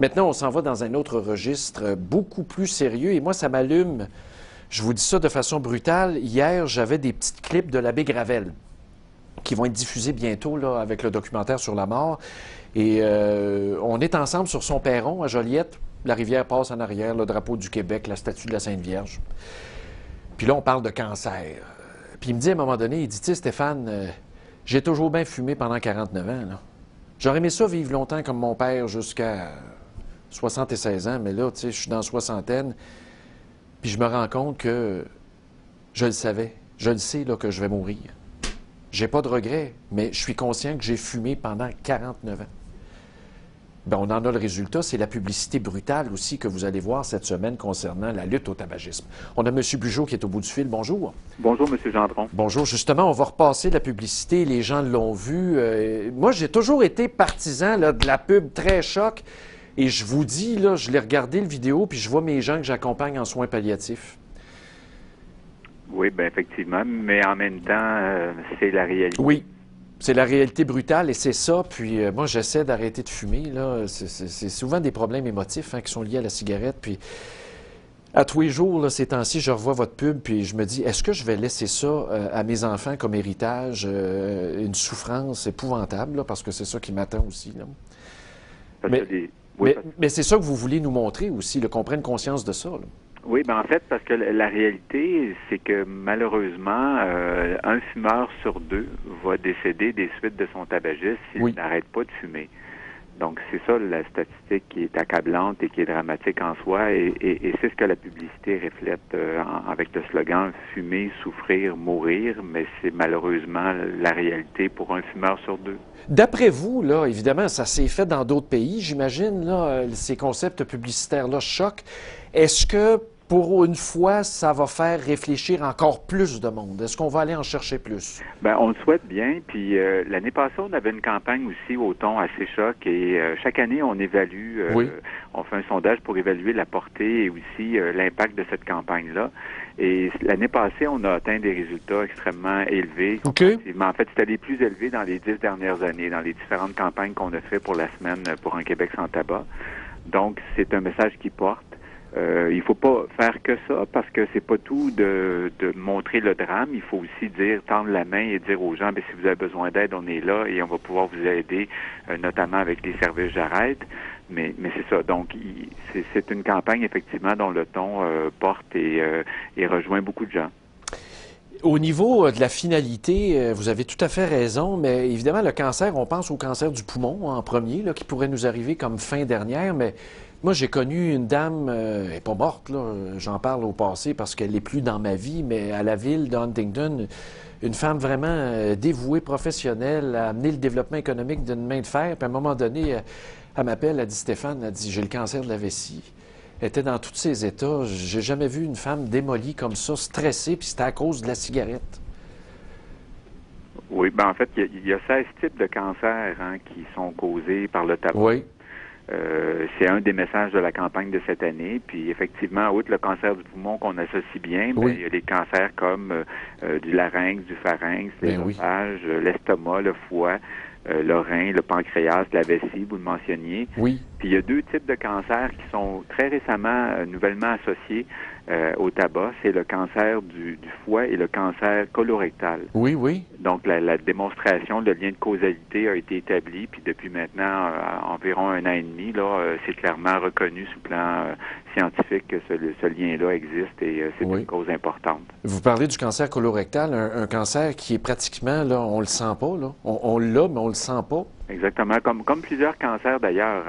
Maintenant, on s'en va dans un autre registre beaucoup plus sérieux et moi, ça m'allume. Je vous dis ça de façon brutale. Hier, j'avais des petites clips de l'abbé Gravel qui vont être diffusés bientôt là, avec le documentaire sur la mort. Et on est ensemble sur son perron à Joliette. La rivière passe en arrière, le drapeau du Québec, la statue de la Sainte Vierge. Puis là, on parle de cancer. Puis il me dit à un moment donné, il dit, tu sais, Stéphane, j'ai toujours bien fumé pendant 49 ans. Là. J'aurais aimé ça vivre longtemps comme mon père jusqu'à 76 ans, mais là, tu sais, je suis dans la soixantaine. Puis je me rends compte que je le savais. Je le sais là, que je vais mourir. J'ai pas de regrets, mais je suis conscient que j'ai fumé pendant 49 ans. Bien, on en a le résultat, c'est la publicité brutale aussi que vous allez voir cette semaine concernant la lutte au tabagisme. On a M. Bugeaud qui est au bout du fil. Bonjour. Bonjour, M. Gendron. Bonjour. Justement, on va repasser la publicité. Les gens l'ont vu. Moi, j'ai toujours été partisan là, de la pub très choc. Et je vous dis, là, je l'ai regardé le vidéo, puis je vois mes gens que j'accompagne en soins palliatifs. Oui, bien effectivement, mais en même temps, c'est la réalité. Oui. C'est la réalité brutale et c'est ça. Puis moi, j'essaie d'arrêter de fumer. Là. C'est souvent des problèmes émotifs qui sont liés à la cigarette. Puis à tous les jours, là, ces temps-ci, je revois votre pub puis je me dis, est-ce que je vais laisser ça à mes enfants comme héritage, une souffrance épouvantable, là, parce que c'est ça qui m'attend aussi. Là. Mais c'est ça que vous voulez nous montrer aussi, qu'on prenne conscience de ça. Là. Oui, bien en fait, parce que la réalité, c'est que malheureusement, un fumeur sur deux va décéder des suites de son tabagisme s'il n'arrête pas de fumer. Donc, c'est ça la statistique qui est accablante et qui est dramatique en soi, et c'est ce que la publicité reflète avec le slogan « Fumer, souffrir, mourir », mais c'est malheureusement la réalité pour un fumeur sur deux. D'après vous, là, évidemment, ça s'est fait dans d'autres pays, j'imagine, là, ces concepts publicitaires-là choquent. Est-ce que, pour une fois, ça va faire réfléchir encore plus de monde? Est-ce qu'on va aller en chercher plus? Bien, on le souhaite bien. Puis l'année passée, on avait une campagne aussi au ton assez choc. Et chaque année, on évalue, on fait un sondage pour évaluer la portée et aussi l'impact de cette campagne-là. Et l'année passée, on a atteint des résultats extrêmement élevés. Okay. En fait, c'était les plus élevés dans les 10 dernières années, dans les différentes campagnes qu'on a fait pour la semaine pour un Québec sans tabac. Donc, c'est un message qui porte. Il faut pas faire que ça parce que c'est pas tout de montrer le drame. Il faut aussi dire, tendre la main et dire aux gens, bien, si vous avez besoin d'aide, on est là et on va pouvoir vous aider, notamment avec les services J'arrête. Mais c'est ça. Donc, c'est une campagne, effectivement, dont le ton porte et rejoint beaucoup de gens. Au niveau de la finalité, vous avez tout à fait raison, mais évidemment, le cancer, on pense au cancer du poumon en premier, là, qui pourrait nous arriver comme fin dernière, mais moi, j'ai connu une dame, elle n'est pas morte, là, j'en parle au passé parce qu'elle n'est plus dans ma vie, mais à la ville de Huntington, une femme vraiment dévouée, professionnelle, a amené le développement économique d'une main de fer, puis à un moment donné, elle m'appelle, elle dit, Stéphane, elle dit, j'ai le cancer de la vessie. Elle était dans tous ses états. J'ai jamais vu une femme démolie comme ça, stressée, puis c'était à cause de la cigarette. Oui, bien en fait, il y a 16 types de cancers qui sont causés par le tabac. Oui. C'est un des messages de la campagne de cette année. Puis effectivement, outre le cancer du poumon qu'on associe bien, oui. il y a des cancers comme du larynx, du pharynx, l'œsophage, l'estomac, le foie, le rein, le pancréas, la vessie, vous le mentionniez. Oui. Puis il y a deux types de cancers qui sont très récemment nouvellement associés au tabac. C'est le cancer du foie et le cancer colorectal. Oui, oui. Donc la démonstration, le lien de causalité a été établi, puis depuis maintenant environ 1 an et demi, là, c'est clairement reconnu sur le plan scientifique que ce lien-là existe et c'est une cause importante. Vous parlez du cancer colorectal, un cancer qui est pratiquement, là, on le sent pas, là. On l'a, mais on le sent pas. Exactement, comme plusieurs cancers d'ailleurs.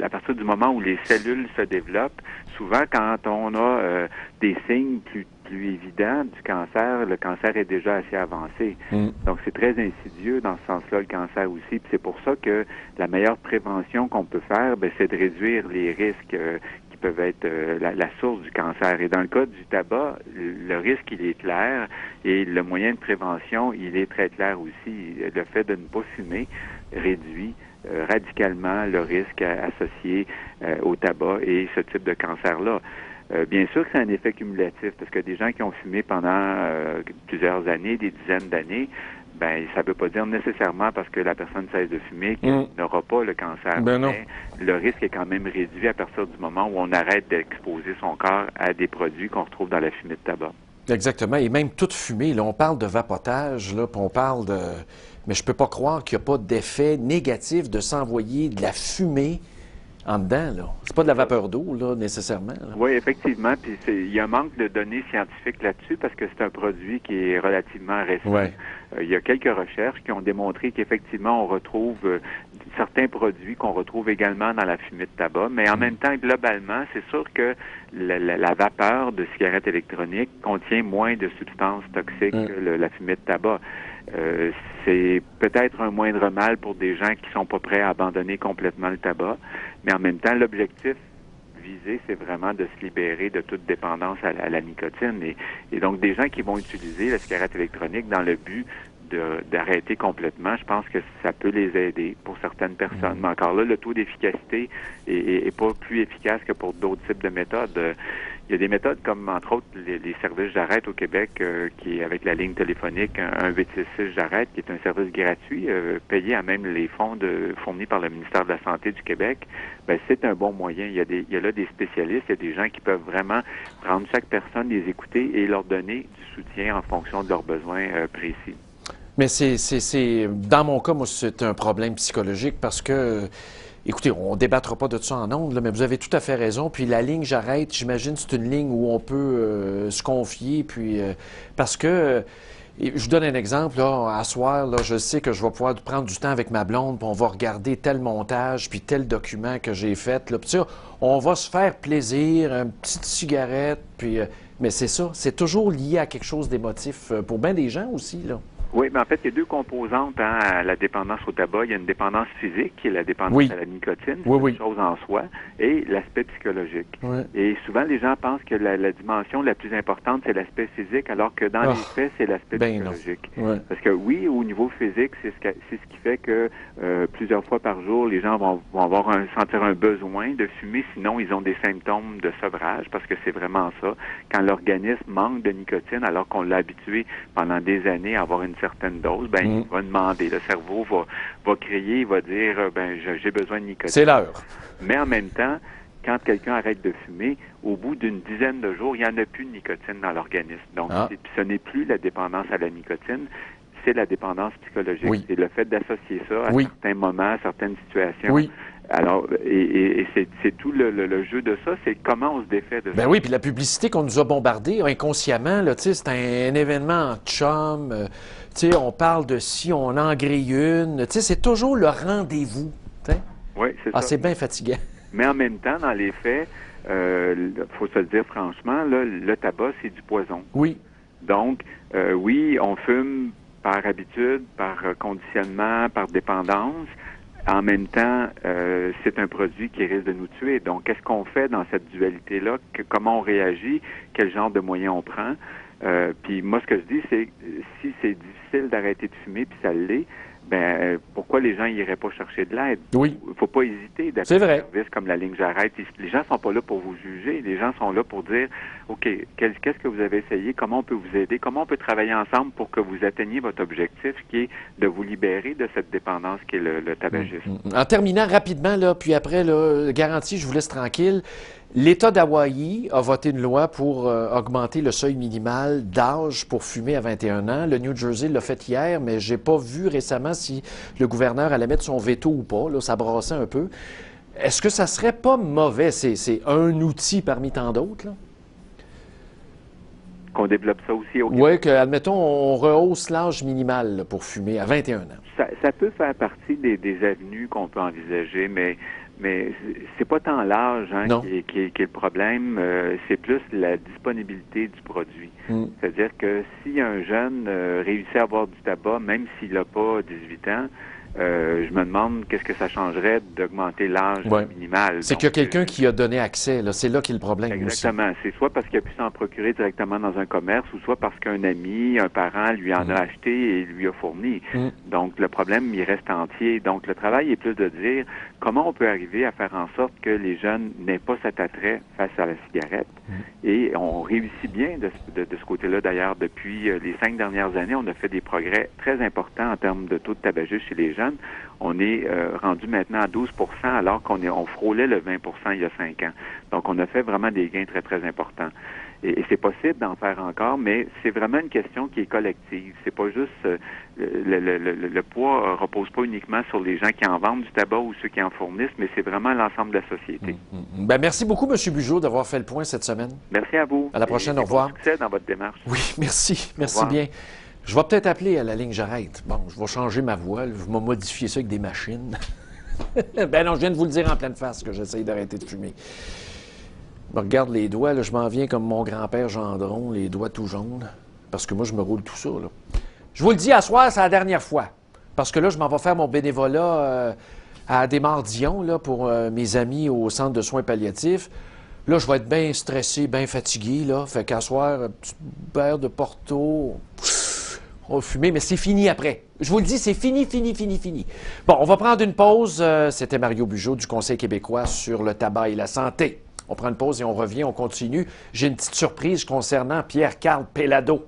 À partir du moment où les cellules se développent, souvent quand on a des signes plus évidents du cancer, le cancer est déjà assez avancé. Donc c'est très insidieux dans ce sens-là, le cancer aussi. Puis c'est pour ça que la meilleure prévention qu'on peut faire, c'est de réduire les risques qui peuvent être la source du cancer. Et dans le cas du tabac, le risque, il est clair et le moyen de prévention, il est très clair aussi. Le fait de ne pas fumer réduit radicalement le risque associé au tabac et ce type de cancer-là. Bien sûr que c'est un effet cumulatif parce que des gens qui ont fumé pendant plusieurs années, des dizaines d'années, ben ça ne veut pas dire nécessairement parce que la personne cesse de fumer qu'elle n'aura pas le cancer. Ben non. Mais le risque est quand même réduit à partir du moment où on arrête d'exposer son corps à des produits qu'on retrouve dans la fumée de tabac. Exactement. Et même toute fumée, là, on parle de vapotage, là, puis on parle de... Mais je peux pas croire qu'il n'y a pas d'effet négatif de s'envoyer de la fumée en dedans, là. C'est pas de la vapeur d'eau, là, nécessairement. Là. Oui, effectivement. Puis il y a un manque de données scientifiques là-dessus parce que c'est un produit qui est relativement récent. Ouais. Il y a quelques recherches qui ont démontré qu'effectivement, on retrouve certains produits qu'on retrouve également dans la fumée de tabac. Mais en même temps, globalement, c'est sûr que la vapeur de cigarettes électroniques contient moins de substances toxiques que la fumée de tabac. C'est peut-être un moindre mal pour des gens qui sont pas prêts à abandonner complètement le tabac, mais en même temps, l'objectif visé, c'est vraiment de se libérer de toute dépendance à la nicotine. Et donc, des gens qui vont utiliser la cigarette électronique dans le but d'arrêter complètement, je pense que ça peut les aider pour certaines personnes. Mais encore là, le taux d'efficacité est pas plus efficace que pour d'autres types de méthodes. Il y a des méthodes comme, entre autres, les services J'arrête au Québec, qui est avec la ligne téléphonique 1-866 J'arrête, qui est un service gratuit, payé à même les fonds fournis par le ministère de la Santé du Québec. Ben, c'est un bon moyen. Il y a là des spécialistes, il y a des gens qui peuvent vraiment prendre chaque personne, les écouter et leur donner du soutien en fonction de leurs besoins précis. Mais dans mon cas, moi, c'est un problème psychologique parce que, écoutez, on ne débattra pas de ça en ondes, là, mais vous avez tout à fait raison. Puis la ligne J'arrête, j'imagine, c'est une ligne où on peut se confier, puis parce que, je vous donne un exemple, là, à soir, là, je sais que je vais pouvoir prendre du temps avec ma blonde, puis on va regarder tel montage, puis tel document que j'ai fait, là, puis ça, on va se faire plaisir, une petite cigarette, puis, mais c'est ça, c'est toujours lié à quelque chose d'émotif, pour bien des gens aussi, là. Oui, mais en fait, il y a deux composantes à la dépendance au tabac. Il y a une dépendance physique, qui est la dépendance à la nicotine, c'est une chose en soi, et l'aspect psychologique. Oui. Et souvent, les gens pensent que la dimension la plus importante, c'est l'aspect physique, alors que dans les faits, c'est l'aspect psychologique. Parce que oui, au niveau physique, c'est ce qui fait que plusieurs fois par jour, les gens vont sentir un besoin de fumer, sinon ils ont des symptômes de sevrage, parce que c'est vraiment ça. Quand l'organisme manque de nicotine, alors qu'on l'a habitué pendant des années à avoir une certaine dose, ben il va demander. Le cerveau va crier, il va dire ben j'ai besoin de nicotine. C'est l'heure. Mais en même temps, quand quelqu'un arrête de fumer, au bout d'une dizaine de jours, il n'y en a plus de nicotine dans l'organisme. Donc, ce n'est plus la dépendance à la nicotine, c'est la dépendance psychologique. Oui. C'est le fait d'associer ça à certains moments, à certaines situations. Oui. Alors, et c'est tout le jeu de ça, c'est comment on se défait de ça. Ben oui, puis la publicité qu'on nous a bombardée inconsciemment, là, c'est un événement en chum, on parle de si on en grille une, c'est toujours le rendez-vous. Oui, c'est ça. C'est bien fatigant. Mais en même temps, dans les faits, faut se le dire franchement, là, le tabac, c'est du poison. Oui. Donc, oui, on fume par habitude, par conditionnement, par dépendance. En même temps, c'est un produit qui risque de nous tuer. Donc, qu'est-ce qu'on fait dans cette dualité-là? Comment on réagit? Quel genre de moyens on prend? Puis moi, ce que je dis, c'est si c'est difficile d'arrêter de fumer, puis ça l'est, ben pourquoi les gens n'iraient pas chercher de l'aide? Oui. Il ne faut pas hésiter d'appeler un service comme la ligne J'arrête. Les gens sont pas là pour vous juger. Les gens sont là pour dire, OK, qu'est-ce que vous avez essayé? Comment on peut vous aider? Comment on peut travailler ensemble pour que vous atteigniez votre objectif, qui est de vous libérer de cette dépendance qui est le tabagisme? En terminant rapidement, là, puis après, là, garantie, je vous laisse tranquille. L'État d'Hawaï a voté une loi pour augmenter le seuil minimal d'âge pour fumer à 21 ans. Le New Jersey l'a fait hier, mais j'ai pas vu récemment si le gouverneur allait mettre son veto ou pas. Là, ça brassait un peu. Est-ce que ça serait pas mauvais? C'est un outil parmi tant d'autres, là? Qu'on développe ça aussi au Québec. Oui, que, admettons, on rehausse l'âge minimal là, pour fumer à 21 ans. Ça peut faire partie des avenues qu'on peut envisager, mais c'est pas tant l'âge qui est le problème, c'est plus la disponibilité du produit. C'est-à-dire que si un jeune réussit à avoir du tabac, même s'il n'a pas 18 ans, je me demande qu'est-ce que ça changerait d'augmenter l'âge minimal. C'est qu'il y a quelqu'un qui a donné accès. Là. C'est là qu'est le problème. Exactement. Aussi. C'est soit parce qu'il a pu s'en procurer directement dans un commerce, ou soit parce qu'un ami, un parent lui en a acheté et lui a fourni. Donc, le problème, il reste entier. Donc, le travail est plus de dire comment on peut arriver à faire en sorte que les jeunes n'aient pas cet attrait face à la cigarette. Et on réussit bien de ce côté-là. D'ailleurs, depuis les 5 dernières années, on a fait des progrès très importants en termes de taux de tabagisme chez les jeunes. On est rendu maintenant à 12 alors on frôlait le 20 il y a 5 ans. Donc, on a fait vraiment des gains très, très importants. Et c'est possible d'en faire encore, mais c'est vraiment une question qui est collective. C'est pas juste le poids repose pas uniquement sur les gens qui en vendent du tabac ou ceux qui en fournissent, mais c'est vraiment l'ensemble de la société. Ben, merci beaucoup, M. Bugeaud, d'avoir fait le point cette semaine. Merci à vous. À la prochaine, au revoir. Bon succès dans votre démarche. Oui, merci. Merci bien. Je vais peut-être appeler à la ligne j'arrête. Bon, je vais changer ma voix. Je vais modifier ça avec des machines. Ben non, je viens de vous le dire en pleine face que j'essaye d'arrêter de fumer. Je me regarde les doigts, là, je m'en viens comme mon grand-père Gendron, les doigts tout jaunes, parce que moi, je me roule tout ça. Là. Je vous le dis, à soir, c'est la dernière fois, parce que là, je m'en vais faire mon bénévolat à Desmarres-Dion là, pour mes amis au centre de soins palliatifs. Là, je vais être bien stressé, bien fatigué, là. Fait qu'à soir, un petit verre de Porto, on va fumer, mais c'est fini après. Je vous le dis, c'est fini, fini, fini, fini. Bon, on va prendre une pause. C'était Mario Bugeaud du Conseil québécois sur le tabac et la santé. On prend une pause et on revient, on continue. J'ai une petite surprise concernant Pierre-Carl Pellado.